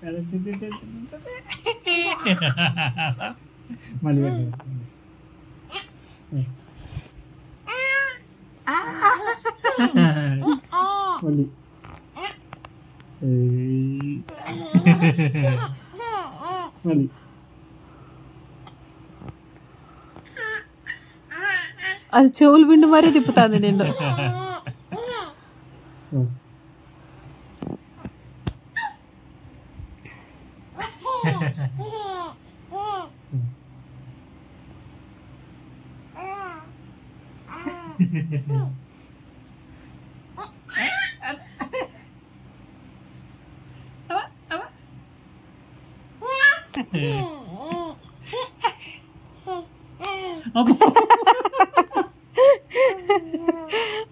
మళ్ళీ మళ్ళీ మళ్ళీ అది చెవులు పిండి మరీ తిప్పుతుంది నిన్ను.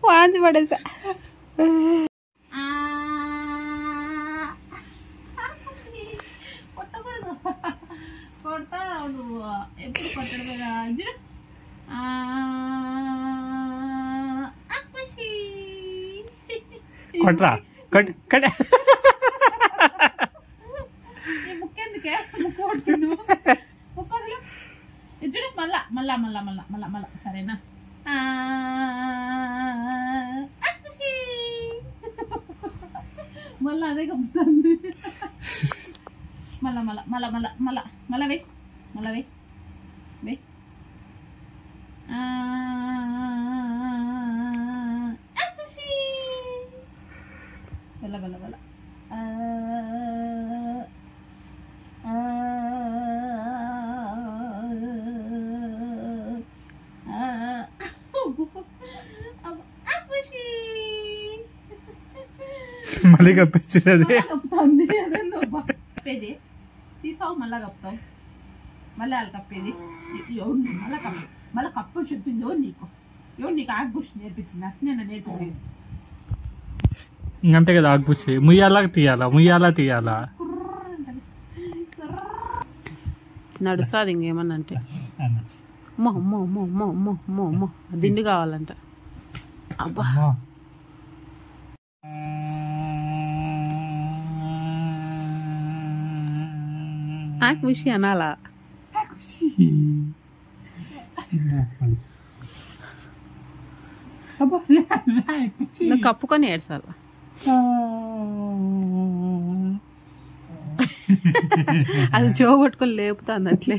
వాంతి పడేసా. కొట్టకూడదు, కొడతావు నువ్వు. ఎప్పుడు కొట్టడు రాజు. కొట్రా కట్ కట్. ముక్కెందుకే ముక్కు కొడుతున్నావు? ముక్కదులు ఇచ్చుడు. మళ్ళా మళ్ళా మళ్ళా మళ్ళా మళ్ళా మళ్ళా సరేనా? మళ్ళా అదే కప్పుతుంది. మళ్ళా మళ్ళా మళ్ళా మళ్ళా మళ్ళా మళ్ళా వెయ్యి, మళ్ళా వెయ్యి వెయ్యి. బల్ల బల్ల బల్ల. మళ్ళీ కప్పించినది కప్పుతుంది. అదేందో కప్పేది తీసావు, మళ్ళా కప్పుతావు, మళ్ళీ వాళ్ళు కప్పేది. ఎవరు మళ్ళీ కప్పు, మళ్ళీ కప్పుడు చెప్పింది ఎవరు నీకు? ఎవరు నీకు ఆగ్బుష్ నేర్పించింది? అట్నే నేర్పించింది. ఇంకంతే కదా ఆగ్బుష్. ముయ్యాలా తీయాలా, ముయ్యాలా తీయాలా నడుస్తుంది. ఇంకేమన్నా అంటే మో మో మో మో మో మో మో దిండు కావాలంట. అబ్బా నాకు విషయం అనాలా? నువ్వు కప్పుకొని ఏడ్చాలా? అది చెవు పట్టుకొని లేపుతుంది అట్లే.